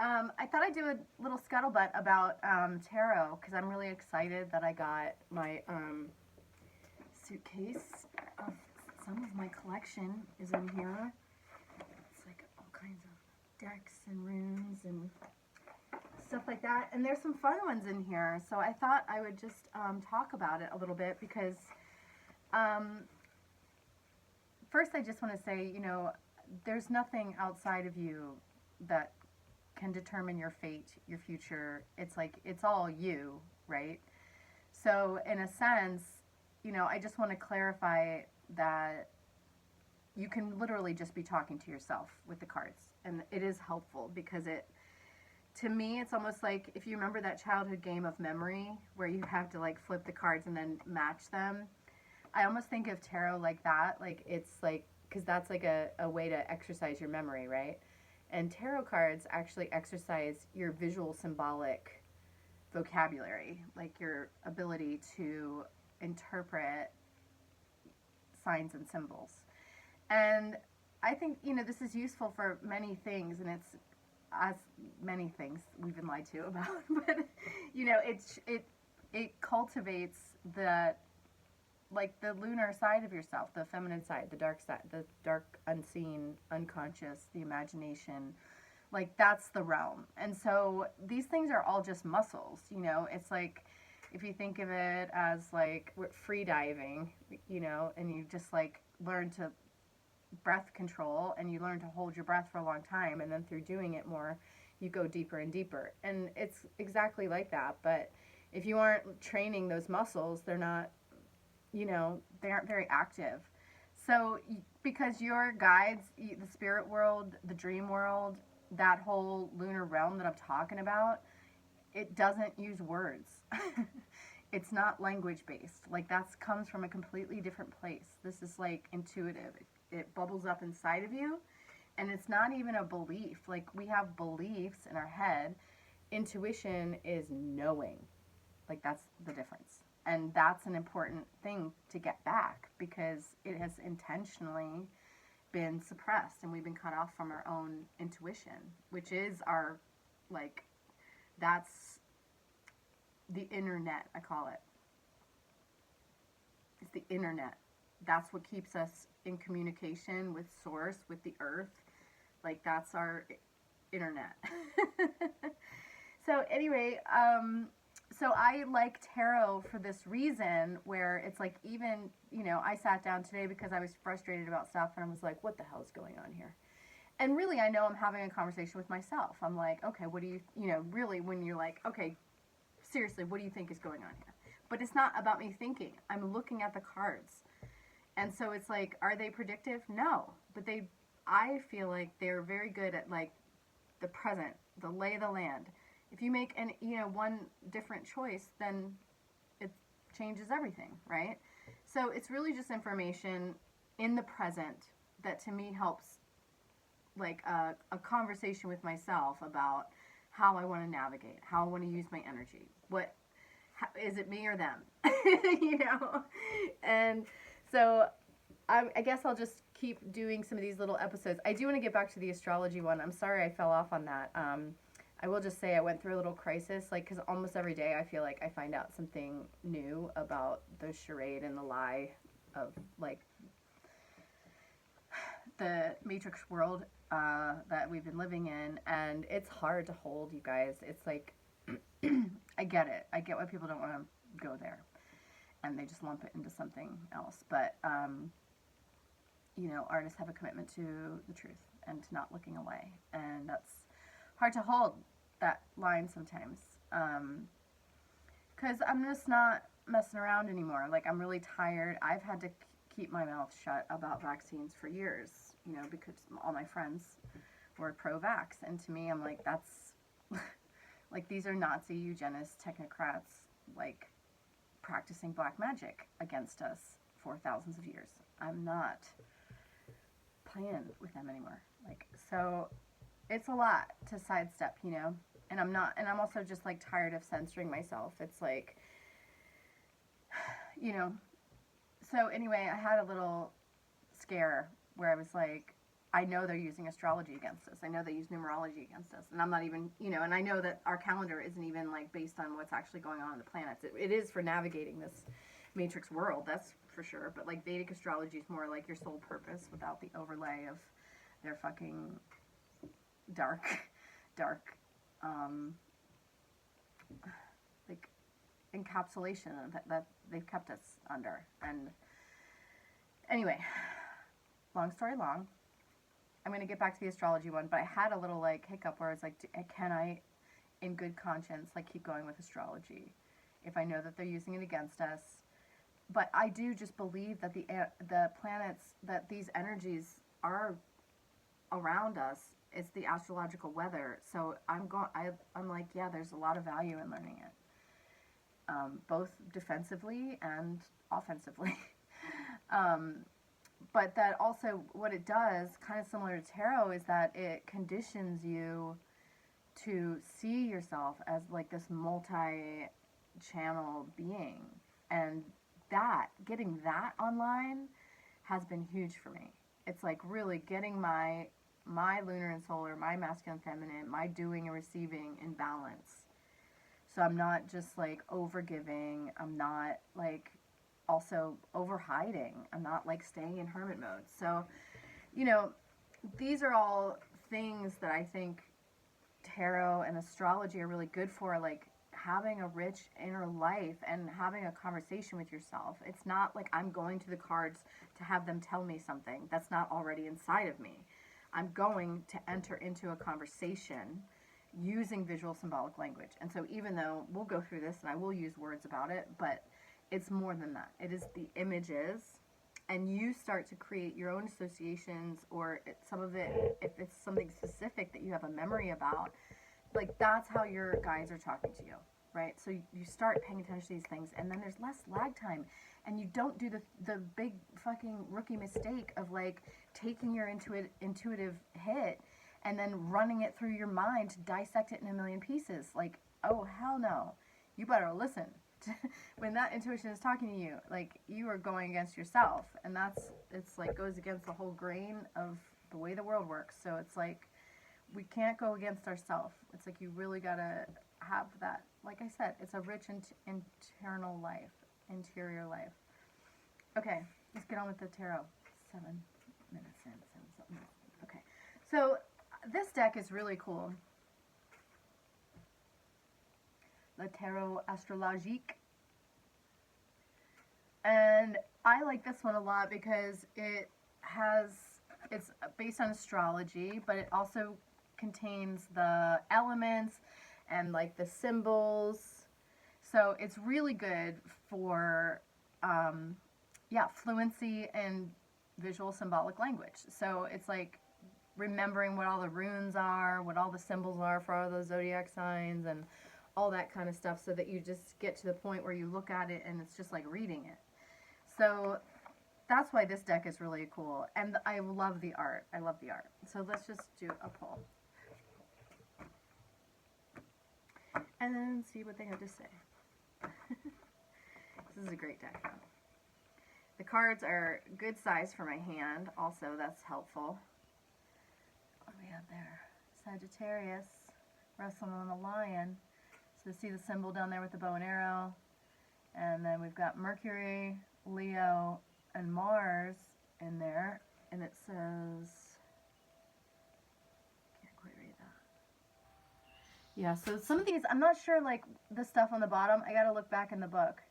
I thought I'd do a little scuttlebutt about tarot because I'm really excited that I got my suitcase of some of my collection is in here. It's like all kinds of decks and runes and stuff like that. And there's some fun ones in here. So I thought I would just talk about it a little bit because first I just want to say, there's nothing outside of you that can determine your fate, your future. It's like, it's all you, right? So in a sense, I just want to clarify that you can literally just be talking to yourself with the cards. And it is helpful because to me, it's almost like if you remember that childhood game of memory where you have to like flip the cards and then match them. I almost think of tarot like that. Like it's like, because that's like a way to exercise your memory, right? And tarot cards actually exercise your visual symbolic vocabulary, like your ability to interpret signs and symbols. And I think, this is useful for many things, and it's as many things we've been lied to about, but, it cultivates the, like the lunar side of yourself, the feminine side, the dark, unseen, unconscious, the imagination, like that's the realm. And so these things are all just muscles, it's like, if you think of it as like free diving, and you just like learn to breath control and you learn to hold your breath for a long time, and then through doing it more, you go deeper and deeper. And it's exactly like that. But if you aren't training those muscles, they're not, they aren't very active. So because your guides, the spirit world, the dream world, that whole lunar realm that I'm talking about, it doesn't use words. It's not language based. Like that comes from a completely different place. This is like intuitive. It bubbles up inside of you, and it's not even a belief. Like we have beliefs in our head. Intuition is knowing. Like that's the difference. And that's an important thing to get back because it has intentionally been suppressed and we've been cut off from our own intuition, which is our, like, that's the internet, I call it. It's the internet. That's what keeps us in communication with source, with the earth. Like that's our internet. So anyway, so I like tarot for this reason where it's like even, I sat down today because I was frustrated about stuff and I was like, what the hell is going on here? And really, I know I'm having a conversation with myself. I'm like, okay, what do you, really when you're like, okay, seriously, what do you think is going on here? But it's not about me thinking. I'm looking at the cards. And so it's like, are they predictive? No. But I feel like they're very good at like the present, the lay of the land. If you make one different choice, then it changes everything, right? So it's really just information in the present that to me helps like a conversation with myself about how I want to navigate, how I want to use my energy. Is it me or them? And so I guess I'll just keep doing some of these little episodes. I do want to get back to the astrology one. I'm sorry I fell off on that. I will just say I went through a little crisis, like, because almost every day I feel like I find out something new about the charade and the lie of, like, the matrix world that we've been living in, and it's hard to hold, you guys. It's like, I get it. I get why people don't want to go there, and they just lump it into something else, but, artists have a commitment to the truth and to not looking away, and that's hard to hold that line sometimes, because I'm just not messing around anymore. Like, I'm really tired. I've had to keep my mouth shut about vaccines for years, because all my friends were pro-vax, and to me, I'm like, that's, like, these are Nazi eugenists, technocrats, like, practicing black magic against us for thousands of years. I'm not playing with them anymore. Like, so it's a lot to sidestep, and I'm also just like tired of censoring myself. It's like, so anyway, I had a little scare where I was like, I know they're using astrology against us. I know they use numerology against us. And I'm not even, you know, and I know that our calendar isn't even like based on what's actually going on the planets. It is for navigating this matrix world, that's for sure. But like Vedic astrology is more like your sole purpose without the overlay of their fucking dark, like encapsulation that they've kept us under. And anyway, long story long, I'm going to get back to the astrology one, but I had a little like hiccup where it's like, can I, in good conscience, like keep going with astrology if I know that they're using it against us? But I do just believe that the planets, that these energies are around us. It's the astrological weather. So I'm like, yeah, there's a lot of value in learning it, both defensively and offensively. But that also, what it does, kind of similar to tarot, is that it conditions you to see yourself as like this multi-channel being. And getting that online has been huge for me. It's like really getting my lunar and solar, my masculine, feminine, my doing and receiving in balance. So I'm not just like overgiving. I'm not like also over hiding. I'm not like staying in hermit mode. So, you know, these are all things that I think tarot and astrology are really good for, like having a rich inner life and having a conversation with yourself. It's not like I'm going to the cards to have them tell me something that's not already inside of me. I'm going to enter into a conversation using visual symbolic language. And so even though we'll go through this and I will use words about it, but it's more than that. It is the images, and you start to create your own associations, or some of it, if it's something specific that you have a memory about, like that's how your guides are talking to you, right? So you start paying attention to these things, and then there's less lag time, and you don't do the big fucking rookie mistake of like taking your intuitive hit and then running it through your mind to dissect it in a million pieces. Like, oh hell no, you better listen. When that intuition is talking to you, like you are going against yourself, and it's like goes against the whole grain of the way the world works. So it's like we can't go against ourselves. It's like you really gotta have that. Like I said, it's a rich interior life. Okay, let's get on with the tarot. 7 minutes in. Okay, so this deck is really cool. The Tarot Astrologique. And I like this one a lot because it's based on astrology, but it also contains the elements and like the symbols. So it's really good for, fluency and visual symbolic language. So it's like remembering what all the runes are, what all the symbols are for all those zodiac signs, and all that kind of stuff, so that you just get to the point where you look at it and it's just like reading it. So that's why this deck is really cool. And I love the art. So let's just do a pull. And then see what they have to say. This is a great deck, though. The cards are good size for my hand. Also, that's helpful. What do we have there? Sagittarius wrestling on a lion. So see the symbol down there with the bow and arrow. And then we've got Mercury, Leo, and Mars in there. And it says, can't quite read that. Yeah, so some of these, I'm not sure, like the stuff on the bottom, I gotta look back in the book.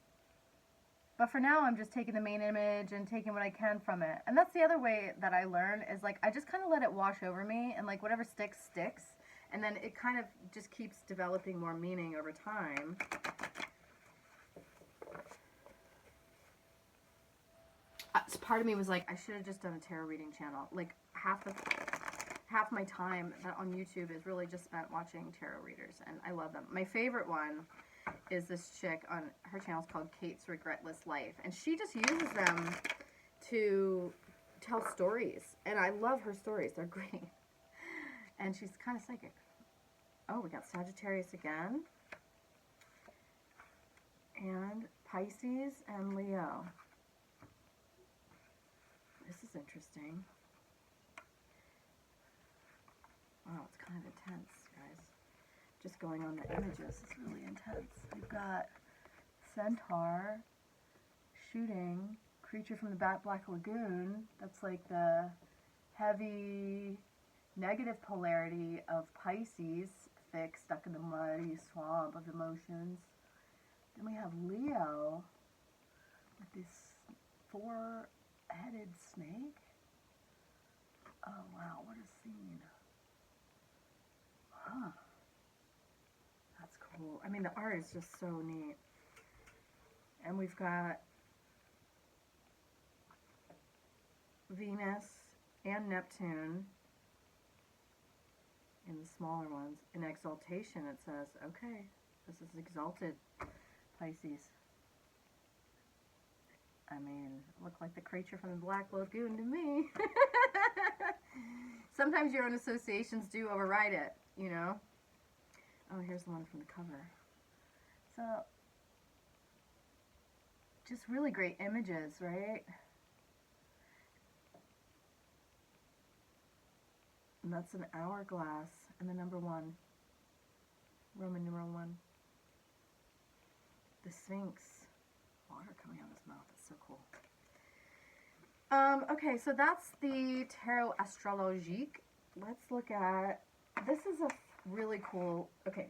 But for now, I'm just taking the main image and taking what I can from it. And that's the other way that I learn, is like I just kind of let it wash over me, and like whatever sticks, sticks. And then it kind of just keeps developing more meaning over time. Part of me was like, I should have just done a tarot reading channel. Like half my time on YouTube is really just spent watching tarot readers, and I love them. My favorite one is this chick on her channel. Is called Kate's Regretless Life, and she just uses them to tell stories, and I love her stories. They're great, and she's kind of psychic. Oh, we got Sagittarius again, and Pisces and Leo. This is interesting. intense, guys. Just going on the images is really intense. We've got centaur shooting, creature from the Black Lagoon. That's like the heavy negative polarity of Pisces, thick, stuck in the muddy swamp of emotions. Then we have Leo with this four-headed snake. Oh wow, what a scene. Huh. That's cool. I mean, the art is just so neat. And we've got Venus and Neptune in the smaller ones. In exaltation, it says, okay, this is exalted Pisces. I mean, look like the creature from the Black Lagoon to me. Sometimes your own associations do override it, you know? Oh, here's the one from the cover. So, just really great images, right? And that's an hourglass and the number 1. Roman numeral 1. The Sphinx. Water coming out of his mouth. That's so cool. Okay, so that's the Tarot Astrologique. Let's look at, this is a really cool, okay,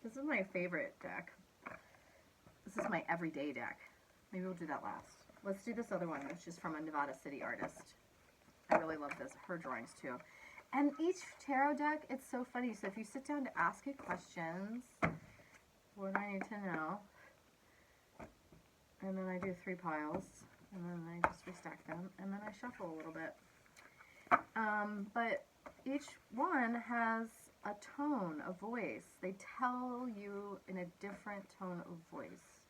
this is my favorite deck. This is my everyday deck. Maybe we'll do that last. Let's do this other one, which is from a Nevada City artist. I really love this, her drawings too. And each tarot deck, it's so funny. So if you sit down to ask it questions, what do I need to know? And then I do 3 piles, and then I just restack them, and then I shuffle a little bit. But each one has a tone, a voice. They tell you in a different tone of voice.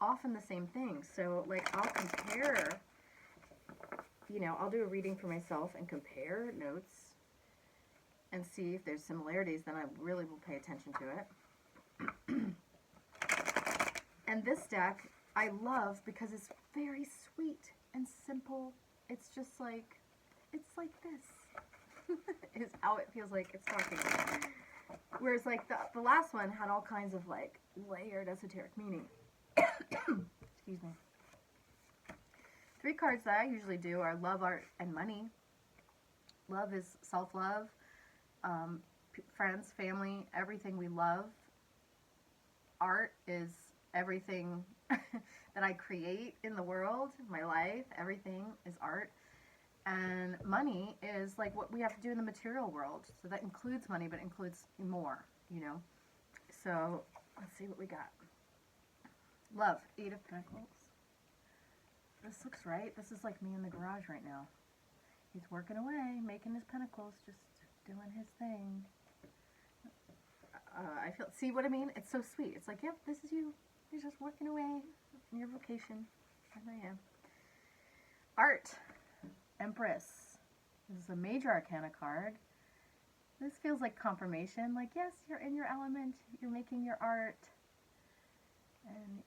Often the same thing. So, like, I'll compare, you know, I'll do a reading for myself and compare notes and see if there's similarities, then I really will pay attention to it. And this deck I love because it's very sweet and simple. It's just like, it's like this. Is how it feels like it's talking. Whereas like the last one had all kinds of like layered esoteric meaning. Excuse me. 3 cards that I usually do are love, art, and money. Love is self-love, friends, family, everything we love. Art is everything that I create in the world, my life, everything is art. And money is like what we have to do in the material world. So that includes money, but includes more, you know. So let's see what we got. Love, 8 of Pentacles. This looks right. This is like me in the garage right now. He's working away, making his pentacles, just doing his thing. I feel, see what I mean? It's so sweet. It's like, yep, this is you. You're just working away in your vocation. And I am. Art, Empress. This is a major arcana card. This feels like confirmation. Like, yes, you're in your element. You're making your art. And,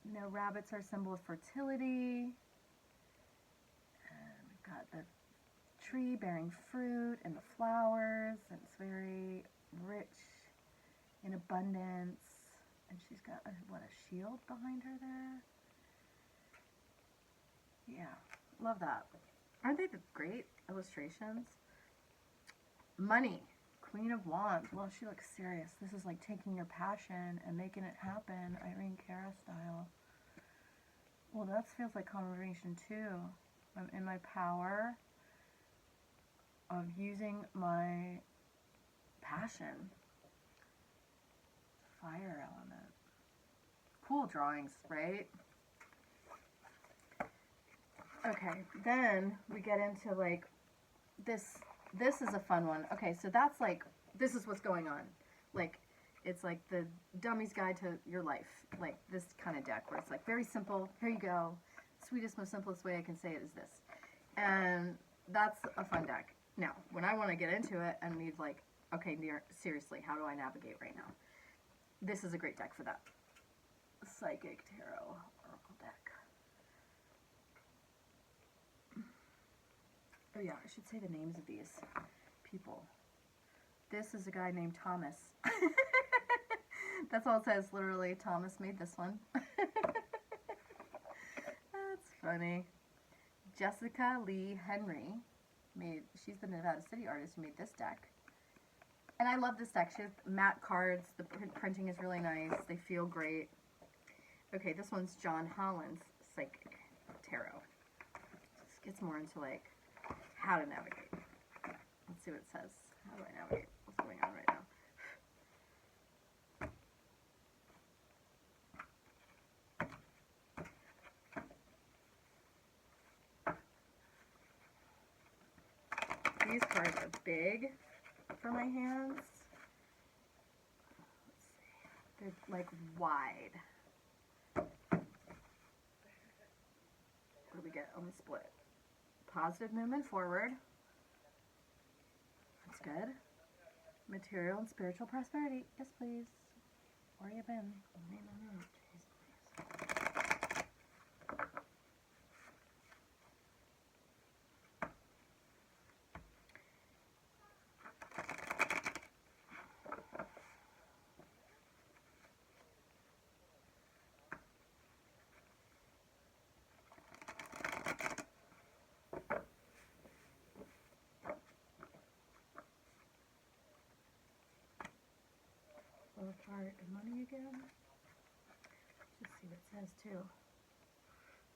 you know, rabbits are a symbol of fertility. And we've got the tree bearing fruit and the flowers. And it's very rich in abundance. And she's got, a shield behind her there? Yeah, love that. Aren't they the great illustrations? Money, Queen of Wands. Well, she looks serious. This is like taking your passion and making it happen, Irene Cara style. Well, that feels like confirmation too. I'm in my power of using my passion. Fire element. Cool drawings, right? Okay, then we get into like this is a fun one. Okay, so that's like, this is what's going on. Like, it's like the dummy's guide to your life. Like this kind of deck where it's like very simple. Here you go. Sweetest, most simplest way I can say it is this. And that's a fun deck. Now, when I want to get into it and need like, okay, seriously, how do I navigate right now? This is a great deck for that. Psychic Tarot Oracle deck. Oh yeah, I should say the names of these people. This is a guy named Thomas. That's all it says, literally. Thomas made this one. That's funny. Jessica Lee Henry she's the Nevada City artist who made this deck. And I love this deck. She has matte cards. The printing is really nice. They feel great. Okay, this one's John Holland's Psychic Tarot. This gets more into like how to navigate. Let's see what it says. How do I navigate? What's going on right now? These cards are big for my hands. Let's see. They're like wide. What do we get on the split? Positive movement forward. That's good. Material and spiritual prosperity. Yes, please. Where you been? Jeez, please. Apart and money again. Just see what it says too.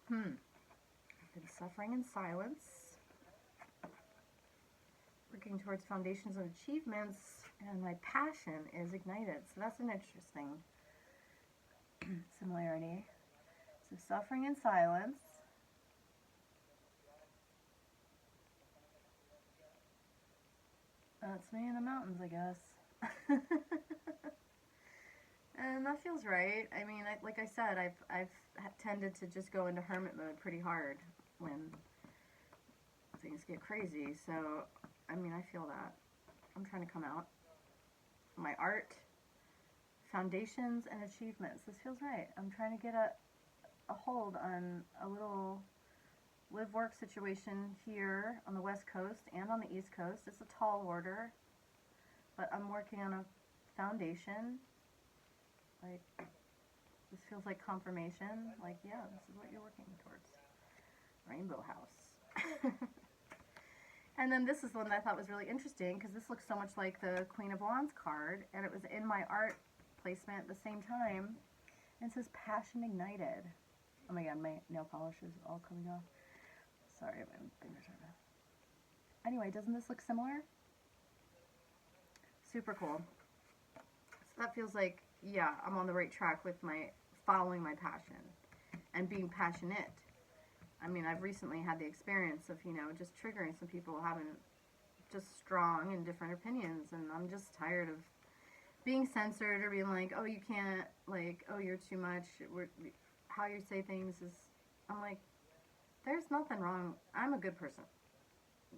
I've been suffering in silence, working towards foundations and achievements, and my passion is ignited. So that's an interesting similarity. So suffering in silence. That's me in the mountains, I guess. And that feels right. I mean, like I said, I've tended to just go into hermit mode pretty hard when things get crazy. So, I mean, I feel that. I'm trying to come out. My art, foundations, and achievements. This feels right. I'm trying to get a hold on a little live-work situation here on the West Coast and on the East Coast. It's a tall order, but I'm working on a foundation. Like, this feels like confirmation. Like, yeah, this is what you're working towards. Rainbow House. And then this is one that I thought was really interesting because this looks so much like the Queen of Wands card, and it was in my art placement at the same time. And it says Passion Ignited. Oh my god, my nail polish is all coming off. Sorry, my fingers are bad. Anyway, doesn't this look similar? Super cool. So that feels like, yeah, I'm on the right track with my following my passion and being passionate. I mean, I've recently had the experience of, you know, just triggering some people having just strong and different opinions, and I'm just tired of being censored or being like, oh, you can't, like, oh, you're too much. How you say things is, I'm like, there's nothing wrong. I'm a good person.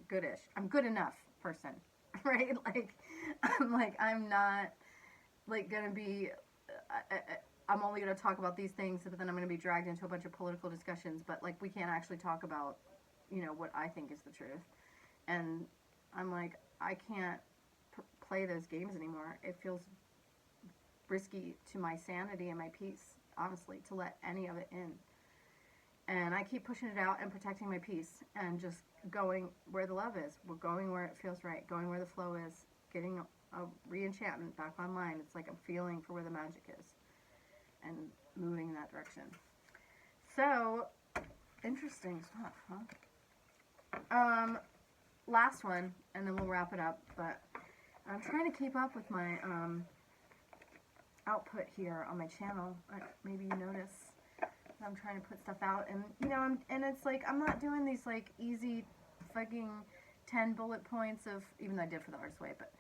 Goodish. I'm good enough person, right? Like, I'm not, like, gonna be, I'm only gonna talk about these things, but then I'm gonna be dragged into a bunch of political discussions, but, like, we can't actually talk about, you know, what I think is the truth. And I'm like, I can't play those games anymore. It feels risky to my sanity and my peace, honestly, to let any of it in. And I keep pushing it out and protecting my peace and just going where the love is. We're going where it feels right, going where the flow is, getting a re-enchantment back online. It's like I'm feeling for where the magic is and moving in that direction. So, interesting stuff, huh? Last one, and then we'll wrap it up, but I'm trying to keep up with my output here on my channel. Maybe you notice I'm trying to put stuff out, and you know, and it's like I'm not doing these like easy fucking 10 bullet points of, even though I did for the artist way, but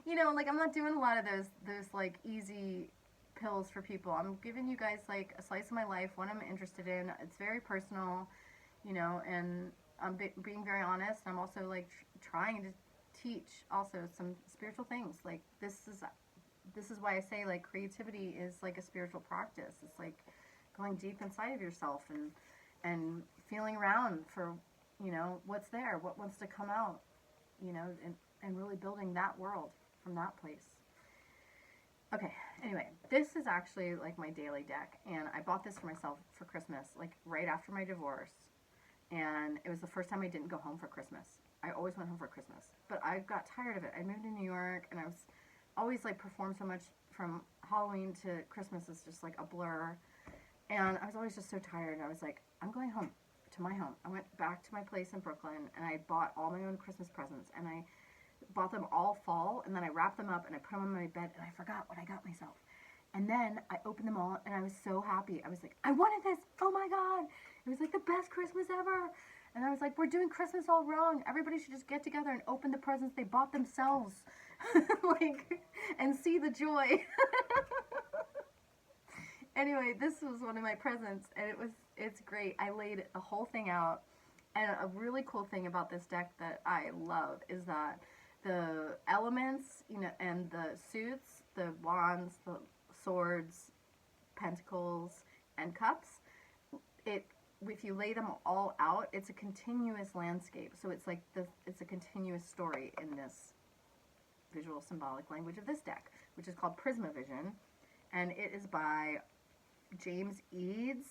you know, like I'm not doing a lot of those like easy pills for people. I'm giving you guys like a slice of my life, what I'm interested in. It's very personal, you know, and I'm being very honest. I'm also like trying to teach also some spiritual things. Like this is why I say like creativity is like a spiritual practice. It's like going deep inside of yourself and feeling around for, you know, what's there, what wants to come out, you know, and really building that world from that place. Okay, anyway, this is actually like my daily deck, and I bought this for myself for Christmas, like right after my divorce, and it was the first time I didn't go home for Christmas. I always went home for Christmas, but I got tired of it. I moved to New York, and I was always like performed so much from Halloween to Christmas is just like a blur, and I was always just so tired. I was like, I'm going home to my home. I went back to my place in Brooklyn, and I bought all my own Christmas presents, and I bought them all fall, and then I wrapped them up and I put them on my bed, and I forgot what I got myself. And then I opened them all, and I was so happy. I was like, I wanted this. Oh my God. It was like the best Christmas ever. And I was like, we're doing Christmas all wrong. Everybody should just get together and open the presents they bought themselves. Like, and see the joy. Anyway, this was one of my presents, and it's great. I laid the whole thing out. And a really cool thing about this deck that I love is that the elements, you know, and the suits, the wands, the swords, pentacles, and cups, if you lay them all out, it's a continuous landscape. So it's like it's a continuous story in this visual symbolic language of this deck, which is called Prismavision, and it is by James Eads.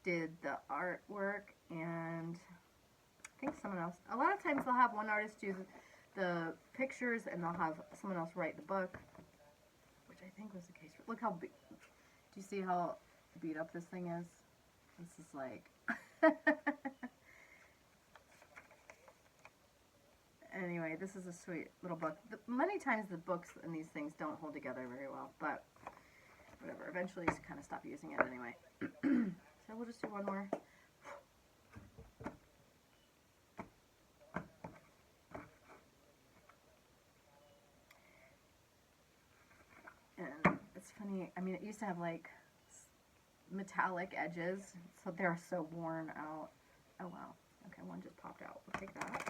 Did the artwork, and I think someone else. A lot of times they'll have one artist do the pictures, and they'll have someone else write the book, which I think was the case. Look how do you see how beat up this thing is? This is like anyway, this is a sweet little book. Many times the books and these things don't hold together very well, but whatever. Eventually you kind of stop using it anyway. So we'll just do one more. And it's funny, I mean, it used to have like metallic edges, so they're so worn out. Oh wow. Okay, one just popped out. We'll take that.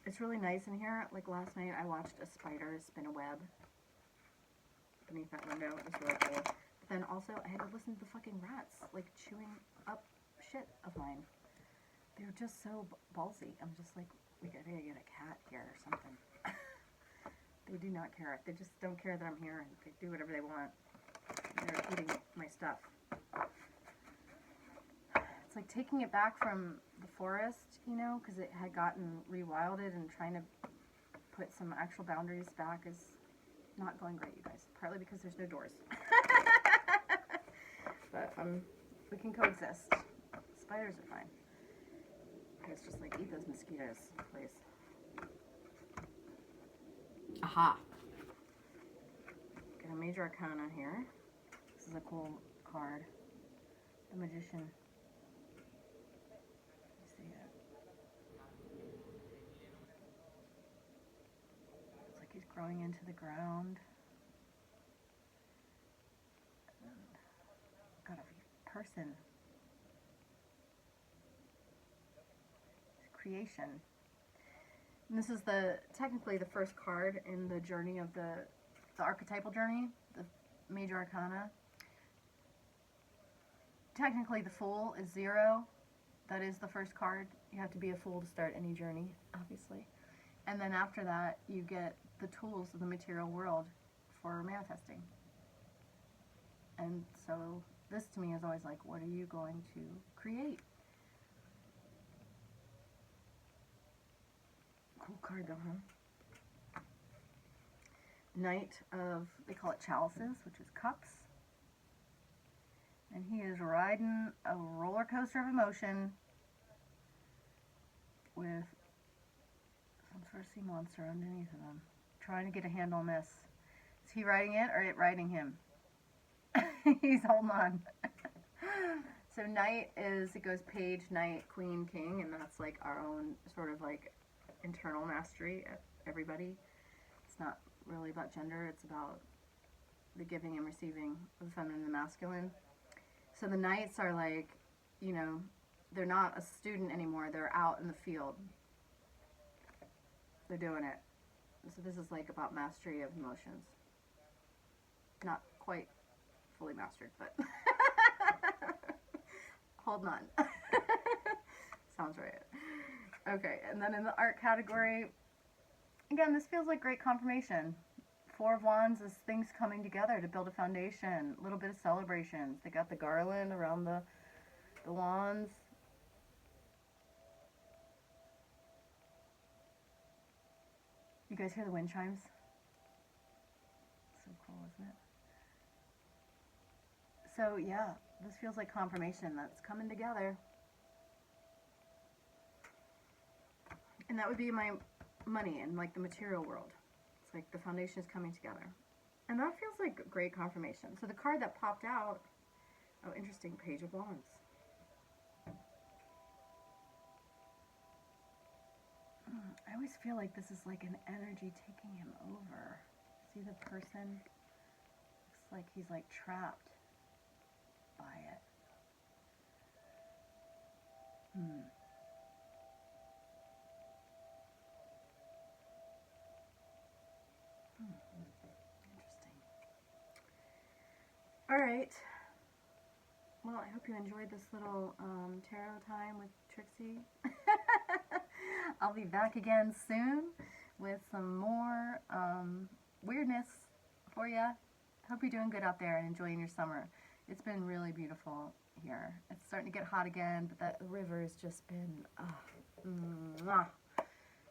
It's really nice in here. Like last night I watched a spider spin a web beneath that window. It was really cool. But then also I had to listen to the fucking rats like chewing up shit of mine. They were just so ballsy. I'm just like, we gotta get a cat here or something. They do not care. They just don't care that I'm here, and they do whatever they want. They're eating my stuff. It's like taking it back from the forest, you know, because it had gotten rewilded, and trying to put some actual boundaries back is not going great, you guys. Partly because there's no doors. But we can coexist. Spiders are fine. It's just like, eat those mosquitoes, please. Aha! Got a major arcana here. This is a cool card. The Magician. You see it? It's like he's growing into the ground. And got a person. Creation. And this is technically the first card in the journey of the archetypal journey, the major arcana. Technically the Fool is 0. That is the first card. You have to be a fool to start any journey, obviously. And then after that, you get the tools of the material world for manifesting. And so this to me is always like, what are you going to create? Cool card though, huh? Knight of, they call it chalices, which is cups. And he is riding a roller coaster of emotion with some sort of sea monster underneath of him. Trying to get a handle on this. Is he riding it or it riding him? He's holding on. So knight is, it goes page, knight, queen, king, and that's like our own sort of like internal mastery of everybody. It's not really about gender, it's about the giving and receiving of the feminine and the masculine. So the knights are like, you know, they're not a student anymore, they're out in the field. They're doing it. So this is like about mastery of emotions. Not quite fully mastered, but hold on. Sounds right. Okay, and then in the art category, again, this feels like great confirmation. Four of Wands is things coming together to build a foundation, a little bit of celebrations. They got the garland around the wands. You guys hear the wind chimes? So cool, isn't it? So yeah, this feels like confirmation that's coming together. And that would be my money and like the material world. It's like the foundation is coming together. And that feels like great confirmation. So the card that popped out, oh, interesting, Page of Wands. I always feel like this is like an energy taking him over. See the person? Looks like he's like trapped by it. Interesting. All right. Well, I hope you enjoyed this little tarot time with Trixie. I'll be back again soon with some more weirdness for you. Hope you're doing good out there and enjoying your summer. It's been really beautiful here. It's starting to get hot again, but that river has just been,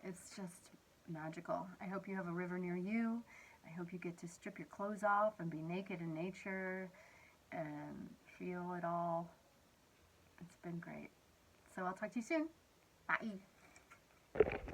it's just magical. I hope you have a river near you. I hope you get to strip your clothes off and be naked in nature and feel it all. It's been great. So I'll talk to you soon. Bye.